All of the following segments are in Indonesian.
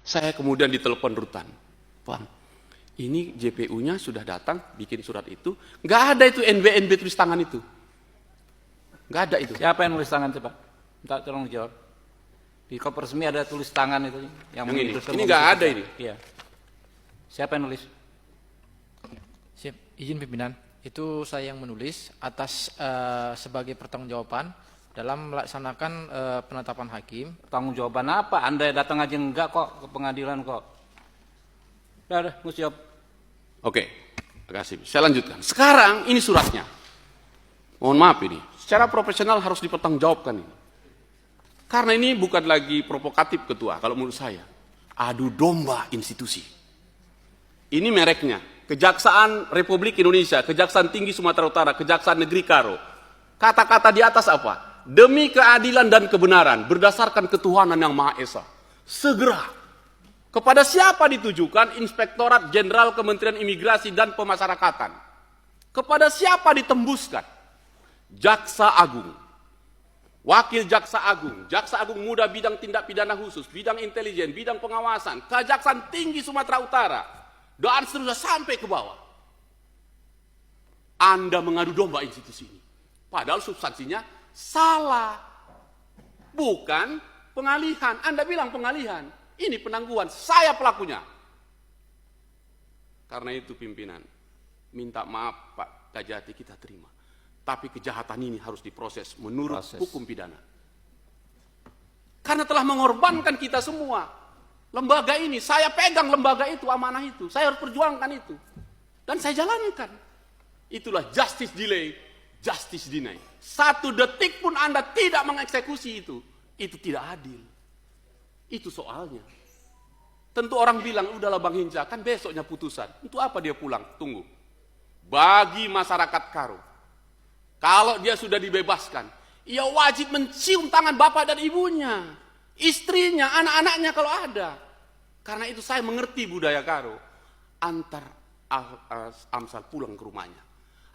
Saya kemudian ditelepon rutan, Bang, ini JPU-nya sudah datang, bikin surat itu, nggak ada itu NB tulis tangan itu. Nggak ada itu. Siapa yang nulis tangan itu, Pak? Minta tolong jawab. Di koper resmi ada tulis tangan itu yang ini nggak ada ini. Iya. Siapa yang nulis? Siap, izin pimpinan. Itu saya yang menulis atas sebagai pertanggungjawaban dalam melaksanakan penetapan hakim. Tanggung jawaban apa? Anda datang aja enggak kok ke pengadilan kok. Udah, gue siap. Oke, terima kasih. Saya lanjutkan. Sekarang ini suratnya. Mohon maaf ini. Secara profesional harus dipertanggungjawabkan ini. Karena ini bukan lagi provokatif ketua, kalau menurut saya. Adu domba institusi. Ini mereknya. Kejaksaan Republik Indonesia, Kejaksaan Tinggi Sumatera Utara, Kejaksaan Negeri Karo. Kata-kata di atas apa? Demi keadilan dan kebenaran, berdasarkan ketuhanan yang Maha Esa. Segera. Kepada siapa ditujukan? Inspektorat Jenderal Kementerian Imigrasi dan Pemasyarakatan. Kepada siapa ditembuskan? Jaksa Agung. Wakil Jaksa Agung, Jaksa Agung Muda bidang tindak pidana khusus, bidang intelijen, bidang pengawasan, Kejaksaan Tinggi Sumatera Utara, dan seterusnya sampai ke bawah. Anda mengadu domba institusi ini. Padahal substansinya salah. Bukan pengalihan. Anda bilang pengalihan. Ini penangguhan. Saya pelakunya. Karena itu pimpinan. Minta maaf Pak Kajati, kita terima. Tapi kejahatan ini harus diproses menurut hukum pidana. Karena telah mengorbankan kita semua. Lembaga ini, saya pegang lembaga itu, amanah itu. Saya harus perjuangkan itu. Dan saya jalankan. Itulah justice delay, justice deny. 1 detik pun Anda tidak mengeksekusi itu tidak adil. Itu soalnya. Tentu orang bilang, udahlah Bang Hinca, kan besoknya putusan. Untuk apa dia pulang? Tunggu. Bagi masyarakat Karo, kalau dia sudah dibebaskan, ia wajib mencium tangan bapak dan ibunya, istrinya, anak-anaknya kalau ada. Karena itu saya mengerti budaya Karo. Antar Amsal pulang ke rumahnya.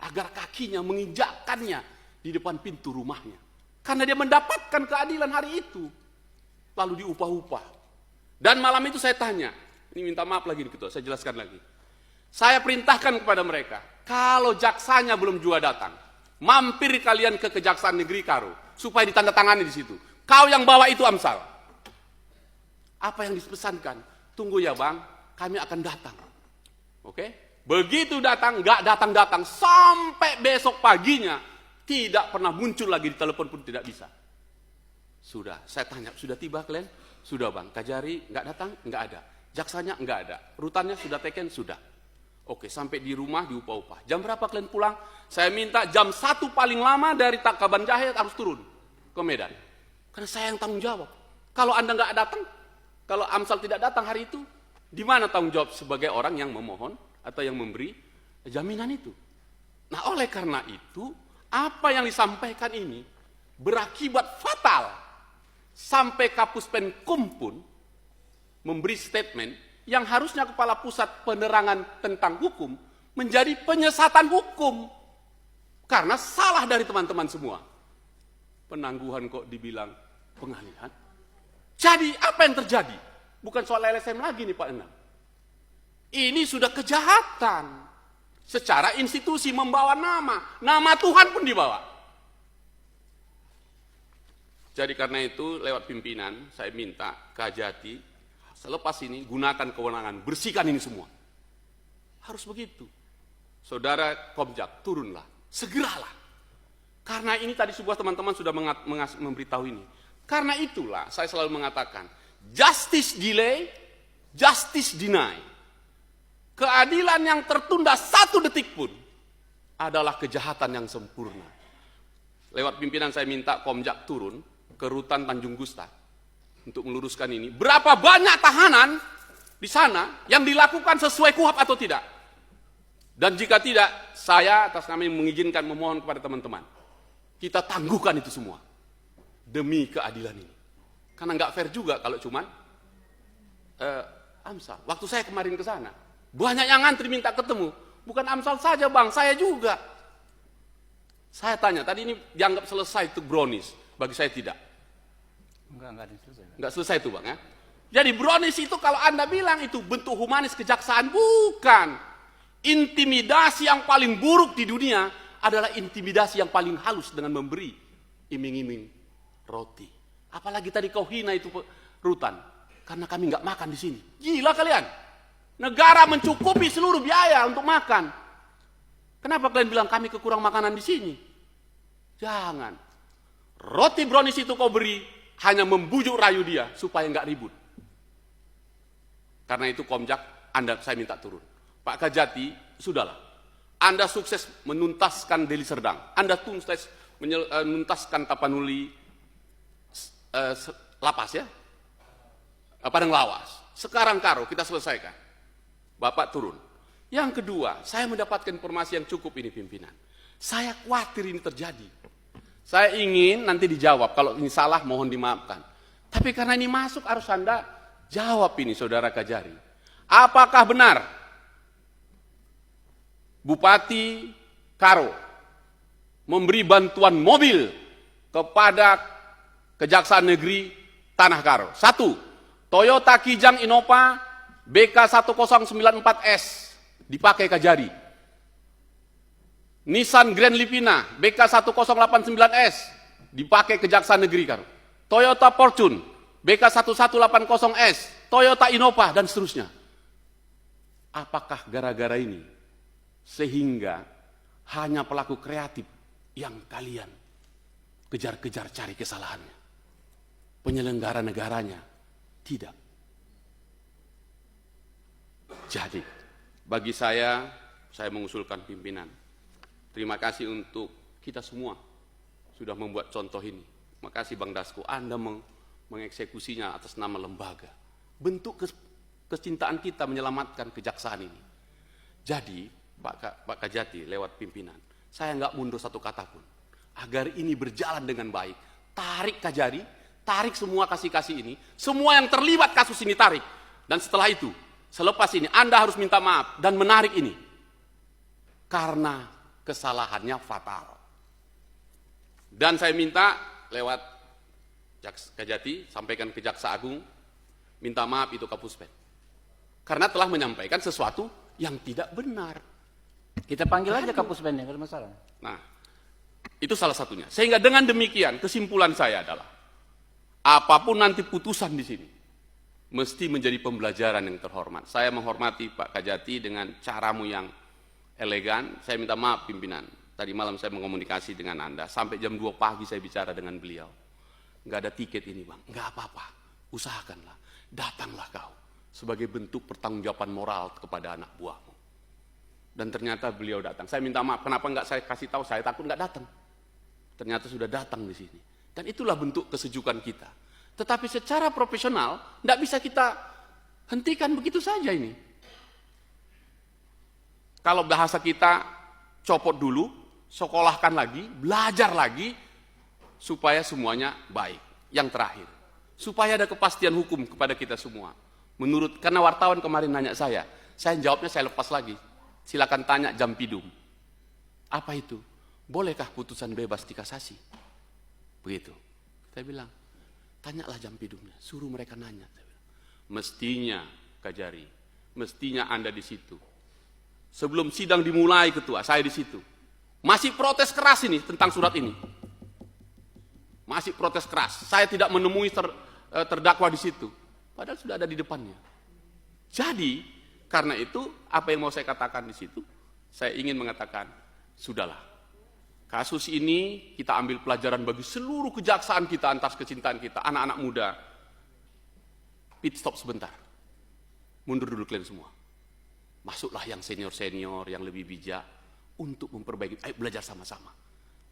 Agar kakinya menginjakkannya di depan pintu rumahnya. Karena dia mendapatkan keadilan hari itu. Lalu diupah-upah. Dan malam itu saya tanya, ini minta maaf lagi Ketua, saya jelaskan lagi. Saya perintahkan kepada mereka, kalau jaksanya belum juga datang, mampir kalian ke Kejaksaan Negeri Karo supaya ditandatangani di situ. Kau yang bawa itu Amsal. Apa yang dipesankan? Tunggu ya Bang, kami akan datang. Oke? Begitu datang, nggak datang-datang sampai besok paginya tidak pernah muncul lagi, di telepon pun tidak bisa. Sudah, saya tanya, sudah tiba kalian? Sudah Bang. Kajari nggak datang? Nggak ada. Jaksanya nggak ada. Rutannya sudah teken? Sudah. Oke, sampai di rumah diupah-upah. Jam berapa kalian pulang? Saya minta jam 1 paling lama dari Takaban Jahe harus turun ke Medan. Karena saya yang tanggung jawab. Kalau Anda nggak datang, kalau Amsal tidak datang hari itu, di mana tanggung jawab sebagai orang yang memohon atau yang memberi jaminan itu? Nah, oleh karena itu, apa yang disampaikan ini berakibat fatal. Sampai Kapus Penkum pun memberi statement yang harusnya Kepala Pusat Penerangan tentang Hukum menjadi penyesatan hukum. Karena salah dari teman-teman semua. Penangguhan kok dibilang pengalihan. Jadi apa yang terjadi? Bukan soal LSM lagi nih Pak Enam. Ini sudah kejahatan. Secara institusi membawa nama. Nama Tuhan pun dibawa. Jadi karena itu lewat pimpinan saya minta Kajati selepas ini gunakan kewenangan, bersihkan ini semua. Harus begitu. Saudara Komjak, turunlah, segeralah. Karena ini tadi sebuah teman-teman sudah memberitahu ini. Karena itulah saya selalu mengatakan, justice delay, justice deny. Keadilan yang tertunda 1 detik pun adalah kejahatan yang sempurna. Lewat pimpinan saya minta Komjak turun ke Rutan Tanjung Gusta untuk meluruskan ini. Berapa banyak tahanan di sana yang dilakukan sesuai KUHAP atau tidak? Dan jika tidak, saya atas nama yang mengizinkan memohon kepada teman-teman. Kita tangguhkan itu semua. Demi keadilan ini. Karena nggak fair juga kalau cuman Amsal. Waktu saya kemarin ke sana, banyak yang ngantri minta ketemu. Bukan Amsal saja Bang, saya juga. Saya tanya, tadi ini dianggap selesai itu brownies. Bagi saya tidak. Enggak selesai. Enggak selesai itu Bang ya. Jadi brownies itu kalau Anda bilang itu bentuk humanis kejaksaan, bukan. Intimidasi yang paling buruk di dunia adalah intimidasi yang paling halus dengan memberi iming-iming roti. Apalagi tadi kau hina itu rutan, karena kami nggak makan di sini. Gila kalian. Negara mencukupi seluruh biaya untuk makan. Kenapa kalian bilang kami kekurang makanan di sini? Jangan. Roti brownies itu kau beri hanya membujuk rayu dia supaya nggak ribut. Karena itu Komjak, saya minta turun. Pak Kajati, sudahlah. Anda sukses menuntaskan Deli Serdang. Anda sukses menuntaskan Tapanuli lapas ya. Padang Lawas. Sekarang Karo, kita selesaikan. Bapak turun. Yang kedua, saya mendapatkan informasi yang cukup ini pimpinan. Saya khawatir ini terjadi. Saya ingin nanti dijawab, kalau ini salah mohon dimaafkan. Tapi karena ini masuk harus Anda jawab ini Saudara Kajari. Apakah benar Bupati Karo memberi bantuan mobil kepada Kejaksaan Negeri Tanah Karo? 1. Toyota Kijang Innova BK1094S dipakai Kajari. Nissan Grand Livina BK1089S dipakai Kejaksaan Negeri Karo. Toyota Fortune BK1180S, Toyota Innova dan seterusnya. Apakah gara-gara ini sehingga hanya pelaku kreatif yang kalian kejar-kejar cari kesalahannya? Penyelenggara negaranya tidak. Jadi, bagi saya mengusulkan pimpinan. Terima kasih untuk kita semua sudah membuat contoh ini. Makasih Bang Dasko, Anda mengeksekusinya atas nama lembaga. Bentuk kecintaan kita menyelamatkan kejaksaan ini. Jadi, Pak Kajati lewat pimpinan, saya nggak mundur satu kata pun. Agar ini berjalan dengan baik. Tarik Kajari, tarik semua kasih-kasih ini. Semua yang terlibat kasus ini tarik. Dan setelah itu, selepas ini Anda harus minta maaf dan menarik ini. Karena kesalahannya fatal. Dan saya minta lewat Kajati, sampaikan ke Jaksa Agung, minta maaf itu Kapuspen. Karena telah menyampaikan sesuatu yang tidak benar. Kita panggil aja Kapuspennya, nggak ada masalah. Nah, itu salah satunya. Sehingga dengan demikian, kesimpulan saya adalah, apapun nanti putusan di sini, mesti menjadi pembelajaran yang terhormat. Saya menghormati Pak Kajati dengan caramu yang elegan. Saya minta maaf pimpinan. Tadi malam saya mengomunikasi dengan Anda. Sampai jam 2 pagi saya bicara dengan beliau. Nggak ada tiket ini Bang. Nggak apa-apa. Usahakanlah. Datanglah kau. Sebagai bentuk pertanggungjawaban moral kepada anak buahmu. Dan ternyata beliau datang. Saya minta maaf. Kenapa nggak saya kasih tahu? Saya takut nggak datang. Ternyata sudah datang di sini. Dan itulah bentuk kesejukan kita. Tetapi secara profesional, tidak bisa kita hentikan begitu saja ini. Kalau bahasa kita, copot dulu, sekolahkan lagi, belajar lagi, supaya semuanya baik. Yang terakhir, supaya ada kepastian hukum kepada kita semua. Karena wartawan kemarin nanya saya jawabnya saya lepas lagi. Silakan tanya Jampidum. Apa itu? Bolehkah putusan bebas dikasasi? Begitu. Saya bilang, tanyalah Jampidumnya, suruh mereka nanya. Mestinya Kajari, mestinya Anda di situ. Sebelum sidang dimulai ketua, saya di situ. Masih protes keras ini tentang surat ini. Masih protes keras. Saya tidak menemui terdakwa di situ. Padahal sudah ada di depannya. Jadi, karena itu apa yang mau saya katakan di situ, saya ingin mengatakan, sudahlah. Kasus ini kita ambil pelajaran bagi seluruh kejaksaan kita atas kecintaan kita, anak-anak muda. Pit stop sebentar. Mundur dulu kalian semua. Masuklah yang senior-senior, yang lebih bijak untuk memperbaiki. Ayo belajar sama-sama.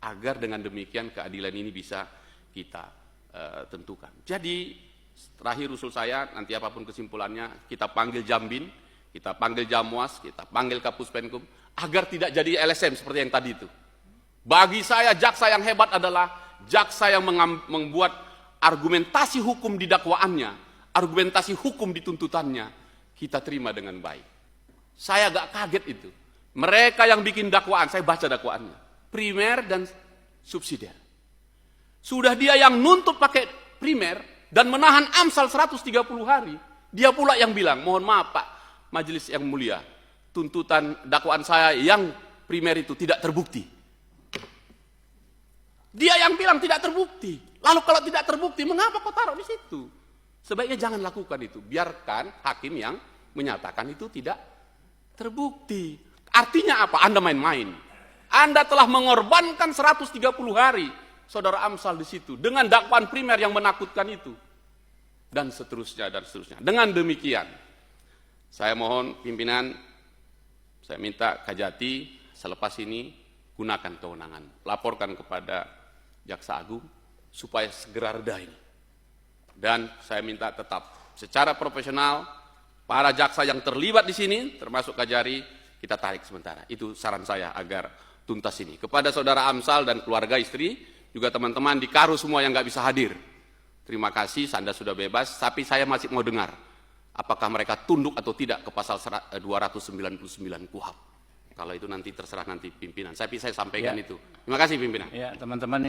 Agar dengan demikian keadilan ini bisa kita tentukan. Jadi terakhir usul saya, nanti apapun kesimpulannya, kita panggil Jambin, kita panggil Jamwas, kita panggil Kapuspenkum, agar tidak jadi LSM seperti yang tadi itu. Bagi saya, jaksa yang hebat adalah jaksa yang membuat argumentasi hukum di dakwaannya, argumentasi hukum di tuntutannya, kita terima dengan baik. Saya agak kaget itu. Mereka yang bikin dakwaan, saya baca dakwaannya, primer dan subsidiar. Sudah dia yang nuntut pakai primer, dan menahan Amsal 130 hari, dia pula yang bilang, mohon maaf Pak Majelis yang mulia, tuntutan dakwaan saya yang primer itu tidak terbukti. Dia yang bilang tidak terbukti. Lalu kalau tidak terbukti, mengapa kau taruh di situ? Sebaiknya jangan lakukan itu. Biarkan hakim yang menyatakan itu tidak terbukti. Artinya apa? Anda main-main. Anda telah mengorbankan 130 hari, saudara Amsal di situ, dengan dakwaan primer yang menakutkan itu. Dan seterusnya, dan seterusnya. Dengan demikian, saya mohon pimpinan, saya minta Kajati, selepas ini, gunakan kewenangan. Laporkan kepada Jaksa Agung, supaya segera reda ini. Dan saya minta tetap secara profesional, para jaksa yang terlibat di sini, termasuk Kajari, kita tarik sementara. Itu saran saya agar tuntas ini. Kepada saudara Amsal dan keluarga istri, juga teman-teman di Karu semua yang nggak bisa hadir. Terima kasih, Anda sudah bebas, tapi saya masih mau dengar. Apakah mereka tunduk atau tidak ke pasal 299 KUHP. Kalau itu nanti terserah nanti pimpinan. Tapi saya sampaikan itu. Terima kasih pimpinan. Ya, teman-teman.